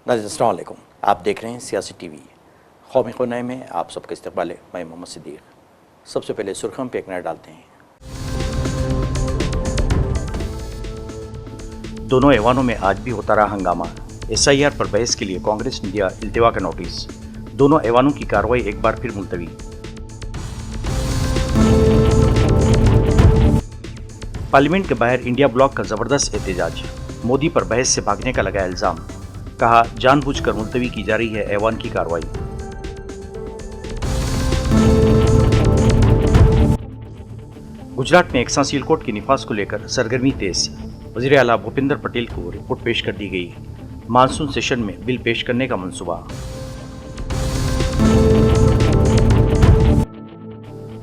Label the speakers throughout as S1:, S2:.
S1: नाज़रीन अस्सलाम वालेकुम, आप देख रहे हैं सियासी टीवी। कौमी खुनाई में आप सबका इस्तकबाल है। मैं मोहम्मद सिद्दीक। सबसे पहले सुर्खियों पे एक नज़र डालते हैं। दोनों ऐवानों में आज भी होता रहा हंगामा। SIR पर बहस के लिए कांग्रेस ने दिया इल्तिवा का नोटिस। दोनों ऐवानों की कार्रवाई एक बार फिर मुलतवी। पार्लियामेंट के बाहर इंडिया ब्लॉक का जबरदस्त एहतजाज। मोदी पर बहस से भागने का लगाया इल्जाम। कहा जानबूझकर मुलतवी की जा रही है ऐवान की कार्रवाई। गुजरात में एकसा सीलकोट की निफाज को लेकर सरगर्मी तेज। वज़ीर आला भूपेंद्र पटेल को रिपोर्ट पेश कर दी गई। मानसून सेशन में बिल पेश करने का मंसूबा।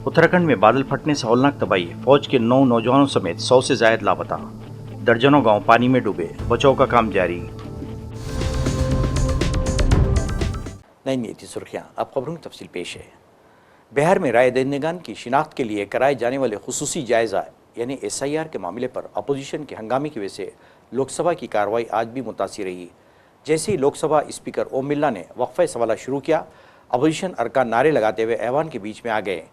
S1: उत्तराखंड में बादल फटने से हौलनाक तबाही। फौज के 9 नौजवानों समेत 100 से ज्यादा लापता। दर्जनों गांव पानी में डूबे। बचाव का काम जारी। नहीं थी सुर्खियां, अब खबरों की तफसील पेश है। बिहार में राय दहिंदगान की शिनाख्त के लिए कराए जाने वाले खुसूसी जायज़ा यानी SIR के मामले पर अपोजिशन के हंगामे की वजह से लोकसभा की कार्रवाई आज भी मुतासिर रही। जैसे ही लोकसभा स्पीकर ओम बिरला ने वक्फे सवाल शुरू किया, अपोजिशन अरकान नारे लगाते हुए ऐवान के बीच में आ गए।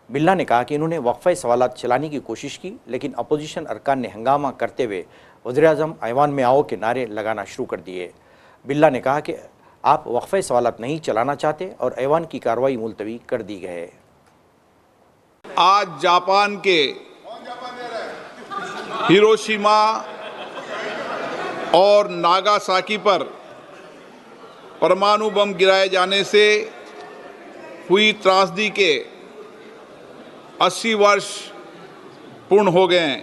S1: बिरला ने कहा कि इन्होंने वक्फे सवालात चलाने की कोशिश की, लेकिन अपोजिशन अरकान ने हंगामा करते हुए वज़ीर-ए-आज़म ऐवान में आओ के नारे लगाना शुरू कर दिए। बिरला ने कहा कि आप वक्फे सवालात नहीं चलाना चाहते और ऐवान की कार्रवाई मुलतवी कर दी गई है।
S2: आज जापान के हिरोशिमा और नागासाकी पर परमाणु बम गिराए जाने से हुई त्रासदी के 80 वर्ष पूर्ण हो गए हैं।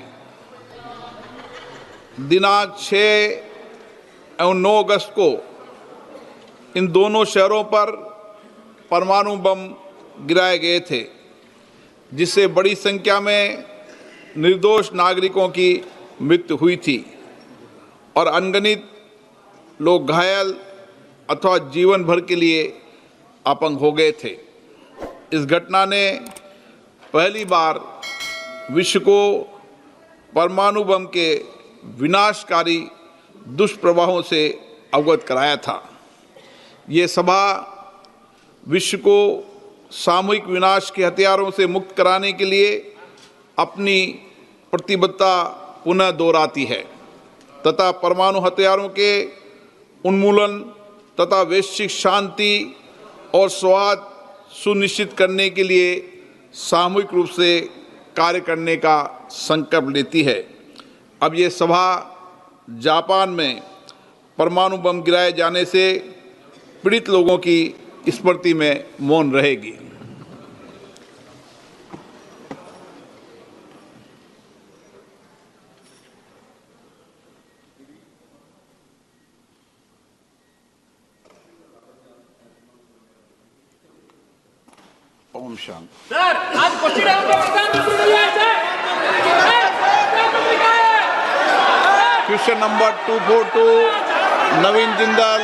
S2: दिनांक 6 एवं 9 अगस्त को इन दोनों शहरों पर परमाणु बम गिराए गए थे, जिससे बड़ी संख्या में निर्दोष नागरिकों की मृत्यु हुई थी और अनगिनत लोग घायल अथवा जीवन भर के लिए अपंग हो गए थे। इस घटना ने पहली बार विश्व को परमाणु बम के विनाशकारी दुष्प्रभावों से अवगत कराया था। ये सभा विश्व को सामूहिक विनाश के हथियारों से मुक्त कराने के लिए अपनी प्रतिबद्धता पुनः दोहराती है तथा परमाणु हथियारों के उन्मूलन तथा वैश्विक शांति और सौहार्द सुनिश्चित करने के लिए सामूहिक रूप से कार्य करने का संकल्प लेती है। अब ये सभा जापान में परमाणु बम गिराए जाने से पीड़ित लोगों की स्मृति में मौन रहेगी। ओम शांति।
S3: सर, आज क्वेश्चन
S2: क्वेश्चन नंबर 242 नवीन जिंदाल।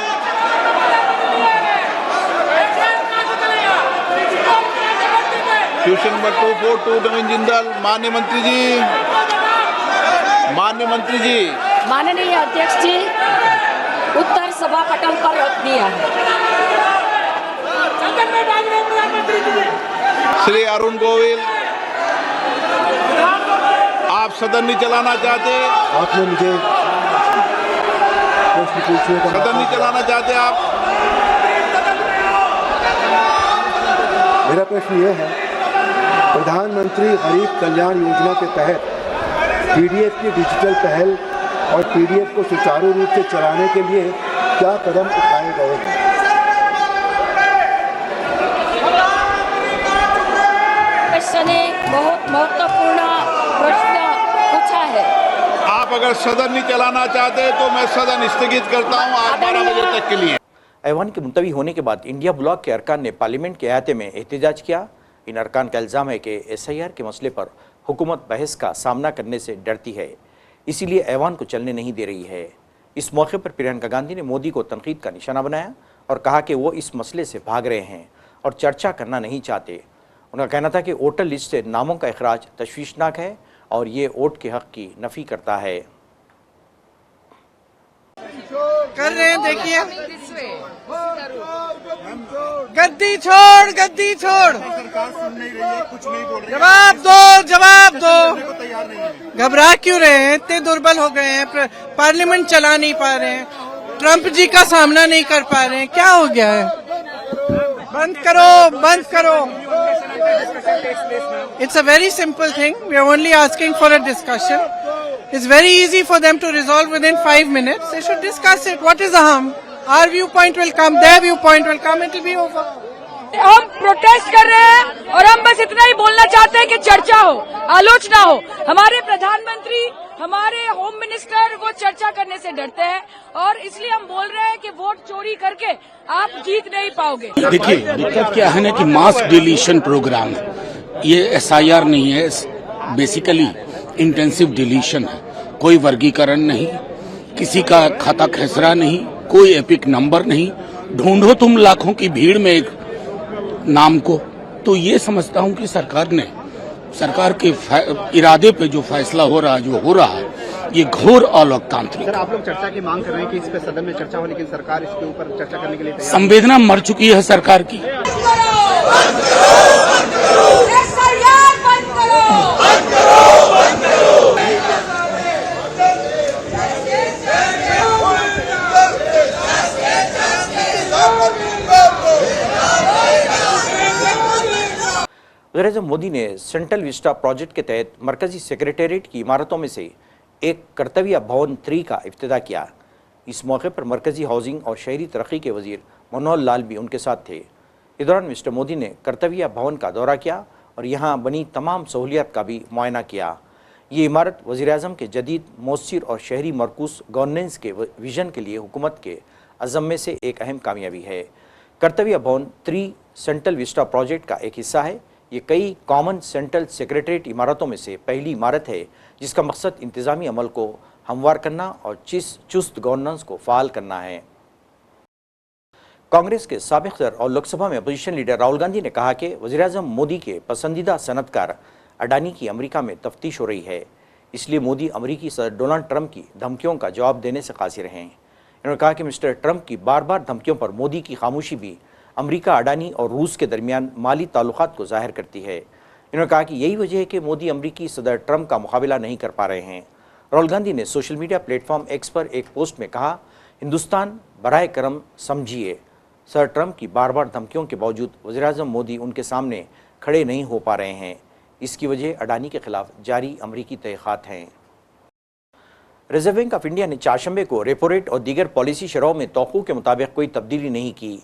S2: क्वेश्चन नंबर 242 नवीन जिंदाल। माननीय मंत्री जी,
S4: माननीय अध्यक्ष जी, उत्तर सभा पटल पर रख दिया है।
S2: श्री अरुण गोविल, आप सदन नहीं चलाना चाहते?
S5: आपने मुझे प्रश्न पूछने का
S2: सदन नहीं चलाना चाहते आप?
S5: मेरा प्रश्न यह है, प्रधानमंत्री गरीब कल्याण योजना के तहत PDF की डिजिटल पहल और PDF को सुचारू रूप से चलाने के लिए क्या कदम उठाए गए हैं?
S4: प्रश्न ने बहुत महत्वपूर्ण प्रश्न पूछा है।
S2: आप अगर सदन नहीं चलाना चाहते तो मैं सदन स्थगित करता हूं आज 12 बजे तक के लिए।
S1: ऐवान के मुलतवी होने के बाद इंडिया ब्लॉक के अरकान ने पार्लियामेंट के अहाते में एहतजाज किया। इन अरकान का इल्ज़ाम है कि SIR के मसले पर हुकूमत बहस का सामना करने से डरती है, इसीलिए ऐवान को चलने नहीं दे रही है। इस मौके पर प्रियंका गांधी ने मोदी को तनकीद का निशाना बनाया और कहा कि वो इस मसले से भाग रहे हैं और चर्चा करना नहीं चाहते। उनका कहना था कि वोटर लिस्ट से नामों का इखराज तशवीशनाक है और ये वोट के हक की नफ़ी करता है।
S3: कर रहे हैं, देखिए गद्दी छोड़, गद्दी छोड़। जवाब दो, जवाब दो। घबरा क्यों रहे हैं? इतने दुर्बल हो गए हैं, पार्लियामेंट चला नहीं पा रहे हैं, ट्रंप जी का सामना नहीं कर पा रहे हैं, क्या हो गया है? बंद करो, बंद करो। It's a very simple thing. We are only asking for a discussion. It's very easy for them to resolve within 5 minutes. They should discuss it. What is the harm? Our viewpoint will come, their viewpoint will come, it will be over.
S4: हम protest कर रहे हैं और हम बस इतना ही बोलना चाहते हैं कि चर्चा हो, आलोचना हो। हमारे प्रधानमंत्री, हमारे होम मिनिस्टर वो चर्चा करने से डरते हैं और इसलिए हम बोल रहे हैं कि वोट चोरी करके आप जीत नहीं पाओगे।
S6: देखिए, दिक्कत क्या है ना कि मास डिलीशन प्रोग्राम है, ये SIR नहीं है, बेसिकली इंटेंसिव डिलीशन है। कोई वर्गीकरण नहीं, किसी का खाता खेसरा नहीं, कोई एपिक नंबर नहीं, ढूंढो तुम लाखों की भीड़ में एक नाम को। तो ये समझता हूं कि सरकार के इरादे पे जो फैसला हो रहा है, जो हो रहा है, ये घोर अलोकतांत्रिक।
S7: सर, आप लोग चर्चा की मांग कर रहे हैं कि इस पे सदन में चर्चा हो, लेकिन सरकार इसके ऊपर चर्चा करने के लिए तैयार।
S6: संवेदना मर चुकी है सरकार की।
S1: वज़ीर-ए-आज़म मोदी ने सेंट्रल विस्टा प्रोजेक्ट के तहत मरकजी सेक्रेटेरिएट की इमारतों में से एक कर्तव्य भवन 3 का इफ्तिताह किया। इस मौके पर मरकजी हाउसिंग और शहरी तरक्की के वजीर मनोहर लाल भी उनके साथ थे। इस दौरान मिस्टर मोदी ने कर्तव्य भवन का दौरा किया और यहाँ बनी तमाम सहूलियात का भी मुआयना किया। ये इमारत वज़ीर-ए-आज़म के जदीद, मौसर और शहरी मरकूज़ गवर्नेंस के विजन के लिए हुकूमत के अज़म में से एक अहम कामयाबी है। कर्तव्य भवन 3 सेंट्रल विस्टा प्रोजेक्ट का एक हिस्सा है। ये कई कॉमन सेंट्रल सेक्रेटेरिएट इमारतों में से पहली इमारत है जिसका मकसद इंतज़ामी अमल को हमवार करना और चुस्त गवर्नेंस को फ़ाल करना है। कांग्रेस के साबिक़ सदर और लोकसभा में अपोजिशन लीडर राहुल गांधी ने कहा कि वज़ीर-ए-आज़म मोदी के पसंदीदा सनअतकार अडानी की अमेरिका में तफ्तीश हो रही है, इसलिए मोदी अमेरिकी सदर डोनाल्ड ट्रंप की धमकियों का जवाब देने से कासिर हैं। इन्होंने कहा कि मिस्टर ट्रंप की बार बार धमकियों पर मोदी की खामोशी भी अमेरिका, अडानी और रूस के दरमियान माली ताल्लुकात को जाहिर करती है। इन्होंने कहा कि यही वजह है कि मोदी अमेरिकी सदर ट्रंप का मुकाबला नहीं कर पा रहे हैं। राहुल गांधी ने सोशल मीडिया प्लेटफॉर्म एक्स पर एक पोस्ट में कहा, हिंदुस्तान बराए करम समझिए, सर ट्रंप की बार बार धमकियों के बावजूद वज़ीर-ए-आज़म मोदी उनके सामने खड़े नहीं हो पा रहे हैं। इसकी वजह अडानी के खिलाफ जारी अमेरिकी तहक़ीक़ात हैं। रिजर्व बैंक ऑफ इंडिया ने चारशंबे को रेपो रेट और दीगर पॉलिसी शरहों में तौक़ु के मुताबिक कोई तब्दीली नहीं की।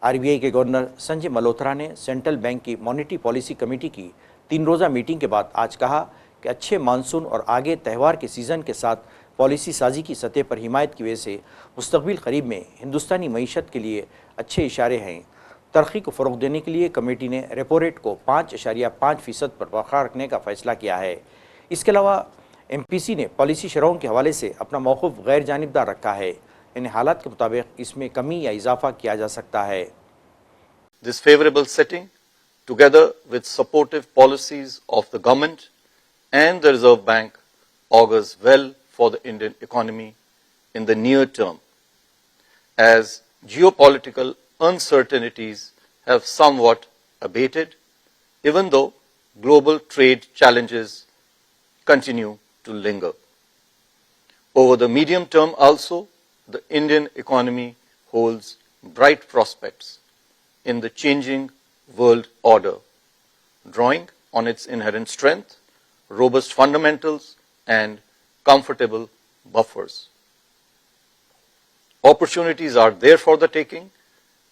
S1: RBI के गवर्नर संजय मल्होत्रा ने सेंट्रल बैंक की मॉनेटरी पॉलिसी कमेटी की 3 रोज़ा मीटिंग के बाद आज कहा कि अच्छे मानसून और आगे त्यौहार के सीज़न के साथ पॉलिसी साजी की सतह पर हिमायत की वजह से मुस्तक़बिल करीब में हिंदुस्तानी मईशत के लिए अच्छे इशारे हैं। तरक्की को फ़रोग़ देने के लिए कमेटी ने रेपो रेट को 5.5% पर बरकरार रखने का फ़ैसला किया है। इसके अलावा MPC ने पॉलिसी शरहों के हवाले से अपना मौक़िफ़ गैर जानिबदार रखा है। इन हालात के मुताबिक इसमें कमी या इजाफा किया जा सकता है।
S8: This favorable setting, together with supportive policies of the government and the Reserve Bank, augurs well for the Indian economy in the near term, as geopolitical uncertainties have somewhat abated, even though global trade challenges continue to linger. Over the medium term also, the Indian economy holds bright prospects in the changing world order, drawing on its inherent strength, robust fundamentals, and comfortable buffers. Opportunities are there for the taking,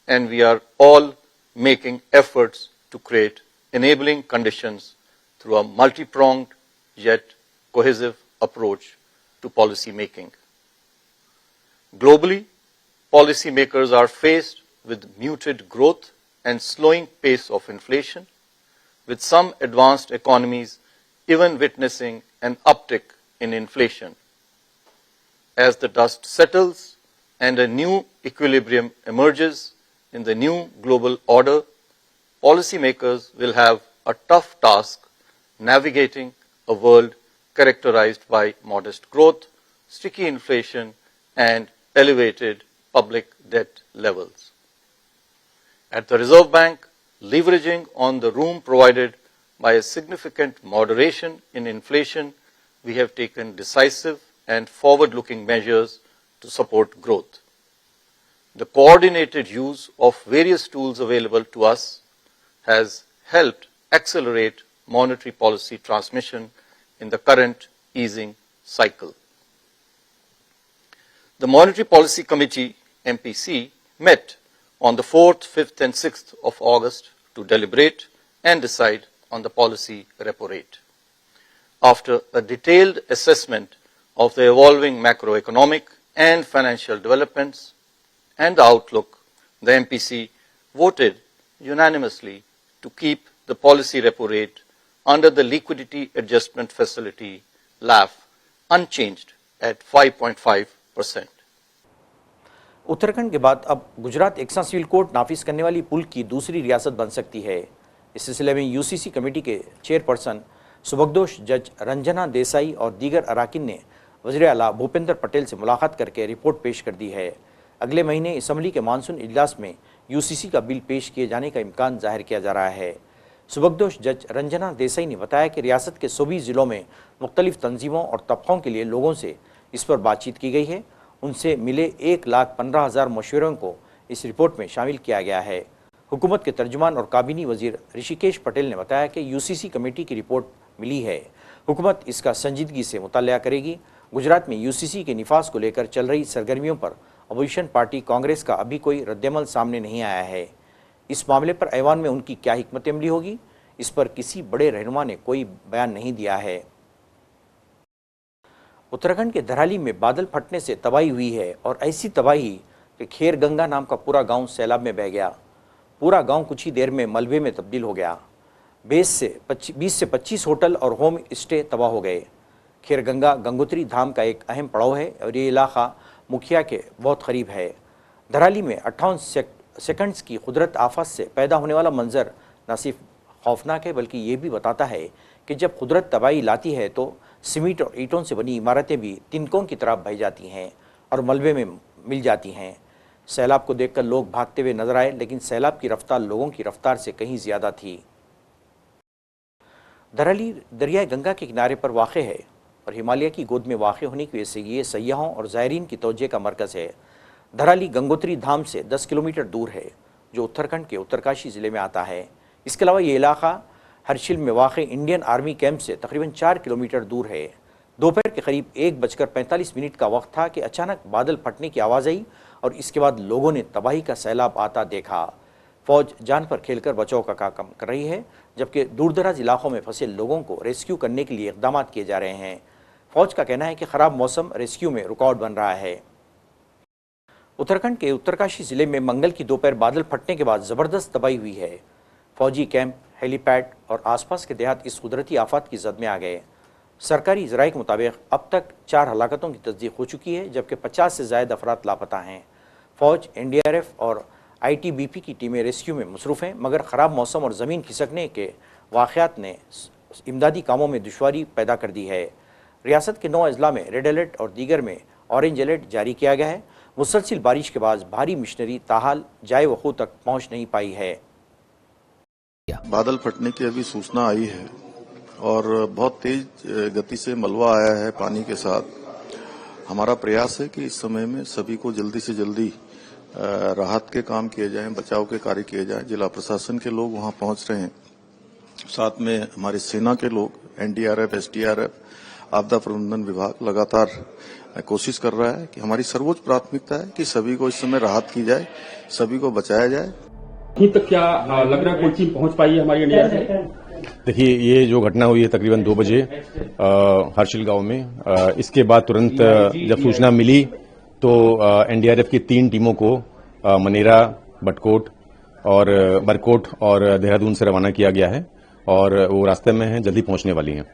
S8: and we are all making efforts to create enabling conditions through a multi-pronged yet cohesive approach to policy making. Globally, policymakers are faced with muted growth and slowing pace of inflation, with some advanced economies even witnessing an uptick in inflation. As the dust settles and a new equilibrium emerges in the new global order, policymakers will have a tough task navigating a world characterized by modest growth, sticky inflation, and elevated public debt levels. At the Reserve Bank, leveraging on the room provided by a significant moderation in inflation, we have taken decisive and forward-looking measures to support growth. The coordinated use of various tools available to us has helped accelerate monetary policy transmission in the current easing cycle. The Monetary Policy Committee, MPC, met on the 4th, 5th and 6th of August to deliberate and decide on the policy repo rate. After a detailed assessment of the evolving macroeconomic and financial developments and the outlook, the MPC voted unanimously to keep the policy repo rate under the Liquidity Adjustment Facility, LAF, unchanged at 5.5%.
S1: Uttarakhand के बाद अब Gujarat AXA civil code नाफिज करने वाली पुल की दूसरी रियासत बन सकती है। इस सिलसिले में यूसीसी कमेटी के चेयरपर्सन सुबकदोश जज रंजना देसाई और दीगर अराकीन ने वज़ीर आला भूपेंद्र पटेल से मुलाकात करके रिपोर्ट पेश कर दी है। अगले महीने असम्बली के मानसून इजलास में यूसीसी का बिल पेश किए जाने का इम्कान जाहिर किया जा रहा है। सुबकदोश जज रंजना देसाई ने बताया कि रियासत के 24 ज़िलों में मुख्तलिफ तंजीमों और तबकों के लिए लोगों से इस पर बातचीत की गई है। उनसे मिले 1,15,000 मशवरों को इस रिपोर्ट में शामिल किया गया है। हुकूमत के तर्जुमान और काबीनी वजीर ऋषिकेश पटेल ने बताया कि यूसीसी कमेटी की रिपोर्ट मिली है, हुकूमत इसका संजीदगी से मुतालिया करेगी। गुजरात में यूसीसी के निफाज को लेकर चल रही सरगर्मियों पर अपोजिशन पार्टी कांग्रेस का अभी कोई रद्दमल सामने नहीं आया है। इस मामले पर ऐवान में उनकी क्या हिकमत अमली होगी, इस पर किसी बड़े रहनुमा ने कोई बयान नहीं दिया है। उत्तराखंड के धराली में बादल फटने से तबाही हुई है और ऐसी तबाही कि खेर गंगा नाम का पूरा गांव सैलाब में बह गया। पूरा गांव कुछ ही देर में मलबे में तब्दील हो गया। 20 से 25 होटल और होम स्टे तबाह हो गए। खेर गंगा गंगोत्री धाम का एक अहम पड़ाव है और ये इलाका मुखिया के बहुत करीब है। धराली में 58 सेकंड्स की कुदरत आफत से पैदा होने वाला मंजर न सिर्फ खौफनाक है बल्कि ये भी बताता है कि जब कुदरत तबाही लाती है तो सीमेंट और ईंटों से बनी इमारतें भी तिनकों की तरह बह जाती हैं और मलबे में मिल जाती हैं। सैलाब को देखकर लोग भागते हुए नजर आए, लेकिन सैलाब की रफ्तार लोगों की रफ्तार से कहीं ज़्यादा थी। धराली दरियाए गंगा के किनारे पर वाक़ है और हिमालय की गोद में वाक़ होने की वजह से ये सयाहों और ज़ायरीन की तवज्जो का मरकज़ है। धराली गंगोत्री धाम से 10 किलोमीटर दूर है, जो उत्तराखंड के उत्तरकाशी ज़िले में आता है। इसके अलावा ये इलाका हरशिल में वाक़ इंडियन आर्मी कैंप से तकरीबन 4 किलोमीटर दूर है। दोपहर के करीब 1:45 का वक्त था कि अचानक बादल फटने की आवाज़ आई और इसके बाद लोगों ने तबाही का सैलाब आता देखा। फौज जान पर खेलकर बचाव का काम कर रही है, जबकि दूरदराज इलाकों में फंसे लोगों को रेस्क्यू करने के लिए इक़दाम किए जा रहे हैं। फौज का कहना है कि ख़राब मौसम रेस्क्यू में रुकावट बन रहा है। उत्तराखंड के उत्तरकाशी ज़िले में मंगल की दोपहर बादल फटने के बाद ज़बरदस्त तबाही हुई है। फौजी कैंप, हेलीपैड और आसपास के देहात इस कुदरती आफत की जद में आ गए। सरकारी ज़राए के मुताबिक अब तक 4 हलाकतों की तस्दीक हो चुकी है, जबकि 50 से ज़ायद अफराद लापता हैं। फ़ौज, NDRF और ITBP की टीमें रेस्क्यू में मसरूफ़ हैं, मगर ख़राब मौसम और ज़मीन खिसकने के वाक़यात ने इमदादी कामों में दुश्वारी पैदा कर दी है। रियासत के 9 अजला में रेड अलर्ट और दीगर में ऑरेंज अलर्ट जारी किया गया है। मुसलसिल बारिश के बाद भारी मशीनरी ताहाल जाए वक़ू तक पहुँच नहीं पाई है।
S9: बादल फटने की अभी सूचना आई है और बहुत तेज गति से मलबा आया है पानी के साथ। हमारा प्रयास है कि इस समय में सभी को जल्दी से जल्दी राहत के काम किए जाएं, बचाव के कार्य किए जाएं। जिला प्रशासन के लोग वहां पहुंच रहे हैं, साथ में हमारी सेना के लोग, NDRF, SDRF, आपदा प्रबंधन विभाग लगातार कोशिश कर रहा है कि हमारी सर्वोच्च प्राथमिकता है कि सभी को इस समय राहत की जाए, सभी को बचाया जाए।
S10: अभी तक क्या लग रहा है कोई टीम पहुंच पाई है हमारी NDRF में?
S11: देखिए, ये जो घटना हुई है तकरीबन 2 बजे हर्शिल गांव में, इसके बाद तुरंत जब सूचना मिली तो NDRF की 3 टीमों को मनेरा, बटकोट और बरकोट और देहरादून से रवाना किया गया है और वो रास्ते में हैं, जल्दी पहुंचने वाली हैं।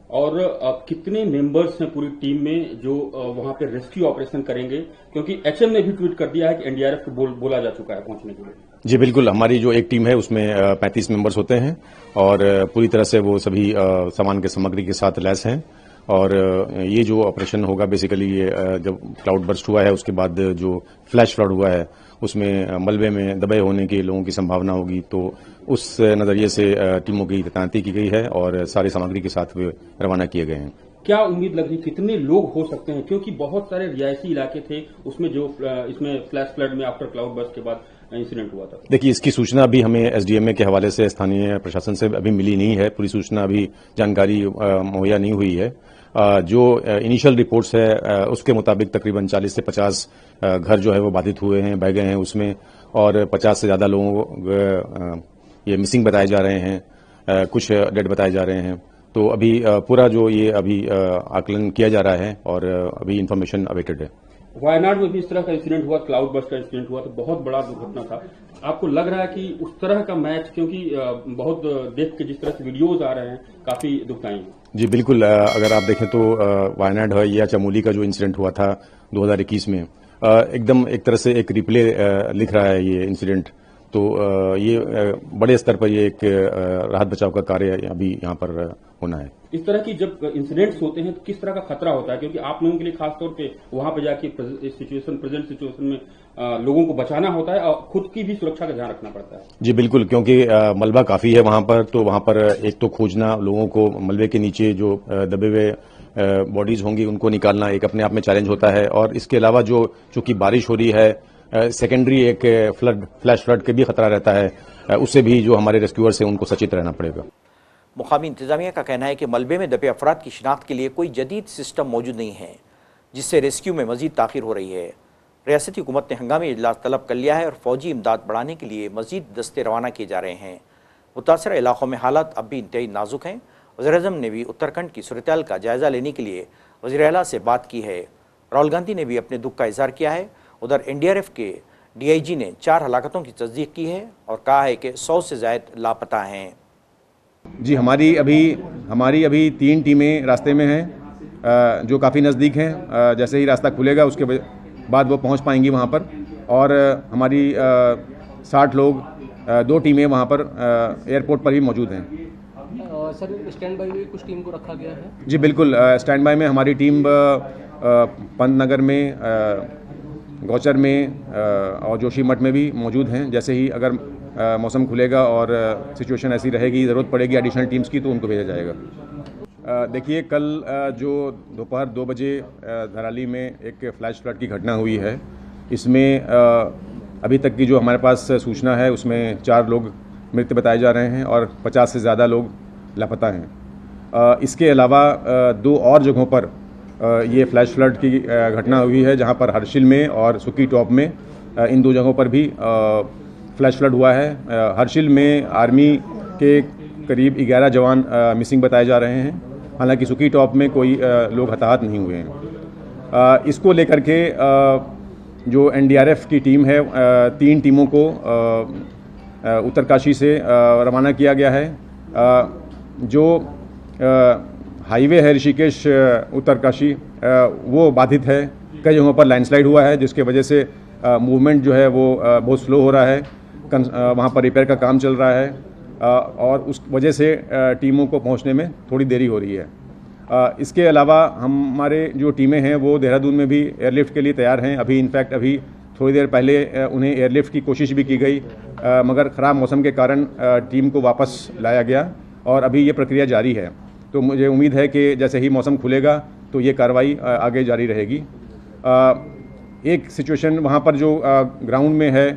S10: और कितने मेंबर्स हैं पूरी टीम में जो वहां पे रेस्क्यू ऑपरेशन करेंगे? क्योंकि HM ने भी ट्वीट कर दिया है कि NDRF को बोला जा चुका है पहुंचने के लिए।
S11: जी बिल्कुल, हमारी जो एक टीम है उसमें 35 मेंबर्स होते हैं और पूरी तरह से वो सभी सामान के सामग्री के साथ लैस हैं और ये जो ऑपरेशन होगा बेसिकली ये जब क्लाउड बर्स्ट हुआ है उसके बाद जो फ्लैश फ्लड हुआ है उसमें मलबे में दबे होने के लोगों की संभावना होगी, तो उस नज़रिए से टीमों की तैनाती की गई है और सारी सामग्री के साथ वे रवाना किए गए हैं।
S10: क्या उम्मीद लग रही, कितने लोग हो सकते हैं, क्योंकि बहुत सारे रिहायशी इलाके थे उसमें जो इसमें फ्लैश फ्लड में आफ्टर क्लाउड बर्स्ट के बाद इंसिडेंट हुआ था?
S11: देखिए, इसकी सूचना अभी हमें एसडीएमए के हवाले से स्थानीय प्रशासन से अभी मिली नहीं है, पूरी सूचना अभी जानकारी मुहैया नहीं हुई है। जो इनिशियल रिपोर्ट्स है उसके मुताबिक तकरीबन 40 से 50 घर जो है वो बाधित हुए हैं, बह गए हैं उसमें, और 50 से ज्यादा लोगों ये मिसिंग बताए जा रहे हैं, कुछ डेड बताए जा रहे हैं। तो अभी पूरा जो ये अभी आकलन किया जा रहा है और अभी इंफॉर्मेशन अवेटेड है।
S10: वायनाड में भी इस तरह का इंसिडेंट हुआ, क्लाउड बर्स्ट का इंसिडेंट हुआ, तो बहुत बड़ा दुर्घटना था। आपको लग रहा है कि उस तरह का मैच, क्योंकि बहुत देख के जिस तरह से वीडियोज आ रहे हैं काफी दुखदायी है? जी
S11: बिल्कुल, अगर आप देखें तो वायनाड है या चमोली का जो इंसिडेंट हुआ था 2021 में, एकदम एक तरह से एक रिप्ले लिख रहा है ये इंसिडेंट। तो ये बड़े स्तर पर ये एक राहत बचाव का कार्य अभी यहाँ पर होना है।
S10: इस तरह की जब इंसिडेंट्स होते हैं तो किस तरह का खतरा होता है, क्योंकि आप लोगों के लिए खासतौर पे वहां पर जाके प्रेजेंट सिचुएशन में लोगों को बचाना होता है और खुद की भी सुरक्षा का ध्यान रखना पड़ता है? जी
S11: बिल्कुल, क्योंकि मलबा काफी है वहां पर, तो वहां पर एक तो खोजना, लोगों को मलबे के नीचे जो दबे हुए बॉडीज होंगी उनको निकालना एक अपने आप में चैलेंज होता है। और इसके अलावा जो चूंकि बारिश हो रही है, सेकेंडरी एक फ्लैश फ्लड के भी खतरा रहता है, उससे भी जो हमारे रेस्क्यूअर्स हैं उनको सचेत रहना पड़ेगा।
S1: मुकामी इंतजामिया का कहना है कि मलबे में दबे अफराद की शिनाख्त के लिए कोई जदीद सिस्टम मौजूद नहीं है, जिससे रेस्क्यू में मजीद ताखिर हो रही है। रियासती हुकूमत ने हंगामी इजलास तलब कर लिया है और फौजी इमदाद बढ़ाने के लिए मजीद दस्ते रवाना किए जा रहे हैं। मुतासर इलाकों में हालात अब भी इंतहाई नाजुक हैं। वज़ीर-ए-आज़म ने भी उत्तराखंड की सूरत-ए-हाल का जायज़ा लेने के लिए वज़ीर आला से बात की है। राहुल गांधी ने भी अपने दुख का इजहार किया है। उधर एनडीआरएफ के डीआईजी ने 4 हलाकतों की तस्दीक की है और कहा है कि 100 से ज़ायद लापता हैं।
S11: जी, हमारी अभी 3 टीमें रास्ते में हैं जो काफ़ी नज़दीक हैं। जैसे ही रास्ता खुलेगा उसके बाद वो पहुंच पाएंगी वहां पर, और हमारी 60 लोग 2 टीमें वहां पर एयरपोर्ट पर ही मौजूद हैं।
S12: सर, स्टैंड बाई में कुछ टीम को रखा गया है?
S11: जी बिल्कुल, स्टैंड बाई में हमारी टीम पंतनगर में, गौचर में और जोशीमठ में भी मौजूद हैं। जैसे ही अगर मौसम खुलेगा और सिचुएशन ऐसी रहेगी, ज़रूरत पड़ेगी एडिशनल टीम्स की, तो उनको भेजा जाएगा। देखिए, कल जो दोपहर 2 बजे धराली में एक फ्लैश फ्लड की घटना हुई है, इसमें अभी तक की जो हमारे पास सूचना है उसमें 4 लोग मृत बताए जा रहे हैं और 50 से ज़्यादा लोग लापता हैं। इसके अलावा 2 और जगहों पर ये फ्लैश फ्लड की घटना हुई है, जहां पर हर्षिल में और सुकी टॉप में, इन 2 जगहों पर भी फ्लैश फ्लड हुआ है। हर्षिल में आर्मी के करीब 11 जवान मिसिंग बताए जा रहे हैं, हालांकि सुकी टॉप में कोई लोग हताहत नहीं हुए हैं। इसको लेकर के जो एनडीआरएफ की टीम है, 3 टीमों को उत्तरकाशी से रवाना किया गया है। जो हाईवे है ऋषिकेश उत्तरकाशी, वो बाधित है। कई जगहों पर लैंडस्लाइड हुआ है, जिसके वजह से मूवमेंट जो है वो बहुत स्लो हो रहा है। वहाँ पर रिपेयर का काम चल रहा है और उस वजह से टीमों को पहुँचने में थोड़ी देरी हो रही है। इसके अलावा हमारे जो टीमें हैं वो देहरादून में भी एयरलिफ्ट के लिए तैयार हैं। अभी इनफैक्ट अभी थोड़ी देर पहले उन्हें एयरलिफ्ट की कोशिश भी की गई, मगर ख़राब मौसम के कारण टीम को वापस लाया गया और अभी ये प्रक्रिया जारी है। तो मुझे उम्मीद है कि जैसे ही मौसम खुलेगा तो ये कार्रवाई आगे जारी रहेगी। एक सिचुएशन वहाँ पर जो ग्राउंड में है,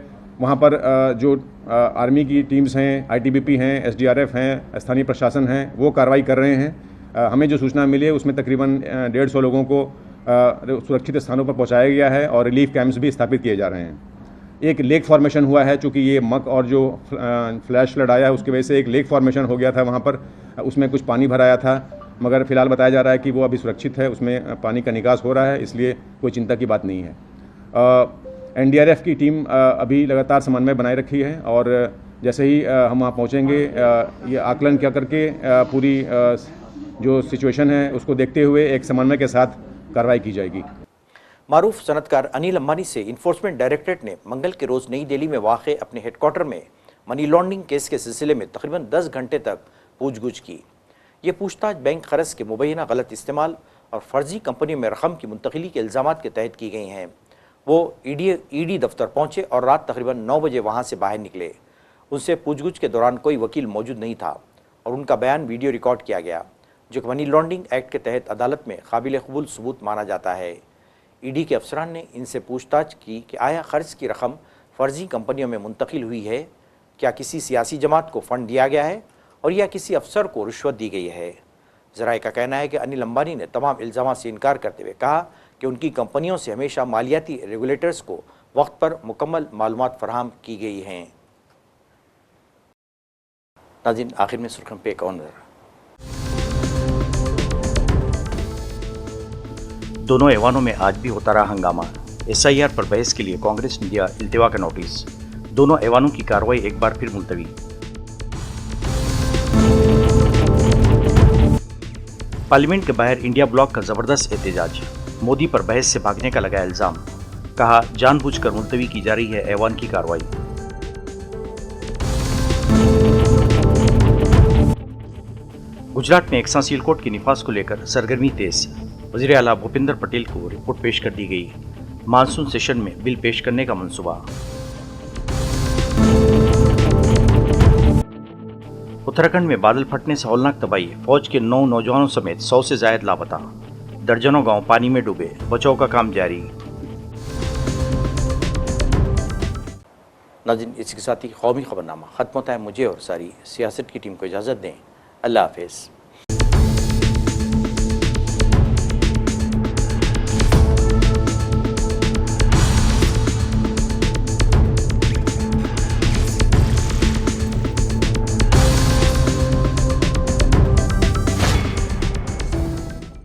S11: वहाँ पर जो आर्मी की टीम्स हैं, आईटीबीपी हैं, एसडीआरएफ हैं, स्थानीय प्रशासन हैं, वो कार्रवाई कर रहे हैं। हमें जो सूचना मिली है उसमें तकरीबन 150 लोगों को सुरक्षित स्थानों पर पहुँचाया गया है और रिलीफ कैंप्स भी स्थापित किए जा रहे हैं। एक लेक फॉर्मेशन हुआ है, चूँकि ये मक और जो फ्लैश फ्लड आया है उसकी वजह से एक लेक फॉर्मेशन हो गया था वहाँ पर, उसमें कुछ पानी भराया था, मगर फिलहाल बताया जा रहा है कि वो अभी सुरक्षित है, उसमें पानी का निकास हो रहा है, इसलिए कोई चिंता की बात नहीं है। एनडीआरएफ की टीम अभी लगातार समन्वय बनाए रखी है और जैसे ही हम वहाँ पहुँचेंगे, ये आकलन क्या करके पूरी जो सिचुएशन है उसको देखते हुए एक समन्वय के साथ कार्रवाई की जाएगी।
S1: मारूफ सनतकार अनिल अंबानी से इन्फोर्समेंट डायरेक्टरेट ने मंगल के रोज़ नई दिल्ली में वाक़े अपने हेडक्वार्टर में मनी लॉन्ड्रिंग केस के सिलसिले में तकरीबन 10 घंटे तक पूछगछ की। ये पूछताछ बैंक खर्च के मुबैना गलत इस्तेमाल और फर्जी कंपनियों में रकम की मुंतकिली के इल्ज़ामात के तहत की गई हैं। वो ईडी दफ्तर पहुंचे और रात तकरीबन 9 बजे वहां से बाहर निकले। उनसे पूछगछ के दौरान कोई वकील मौजूद नहीं था और उनका बयान वीडियो रिकॉर्ड किया गया, जो कि मनी लॉन्ड्रिंग एक्ट के तहत अदालत में काबिल कबूल सबूत माना जाता है। ईडी के अफसरान ने इनसे पूछताछ की कि आया खर्च की रकम फर्जी कंपनियों में मुंतकिल हुई है, क्या किसी सियासी जमात को फ़ंड दिया गया है और या किसी अफसर को रिश्वत दी गई है। ज़राए का कहना है कि अनिल अंबानी ने तमाम इल्ज़ामात से इनकार करते हुए कहा कि उनकी कंपनियों से हमेशा मालियाती रेगुलेटर्स को वक्त पर मुकम्मल मालूमात फराहम की गई हैं। नाज़रीन, आखिर में सुर्खियों पे एक और नज़र। दोनों ऐवानों में आज भी होता रहा हंगामा। SIR पर बहस के लिए कांग्रेस ने दिया इल्तिवा का नोटिस। दोनों ऐवानों की कार्रवाई एक बार फिर मुलतवी। पार्लियामेंट के बाहर इंडिया ब्लॉक का जबरदस्त एहतजाज। मोदी पर बहस से भागने का लगाया इल्जाम। कहा, जानबूझकर मुलतवी की जा रही है ऐवान की कार्रवाई। गुजरात में एकसा सियालकोट की निफास को लेकर सरगर्मी तेज। वज़ीर आला भूपेंद्र पटेल को रिपोर्ट पेश कर दी गई। मानसून सेशन में बिल पेश करने का मंसूबा। उत्तराखंड में बादल फटने से हौलनाक तबाही। फौज के 9 नौजवानों समेत 100 से ज्यादा लापता। दर्जनों गांव पानी में डूबे। बचाव का काम जारी। नाज़रीन, इसके साथ ही कौमी खबरनामा खत्म होता है। मुझे और सारी सियासत की टीम को इजाज़त दें। अल्लाह हाफिज़।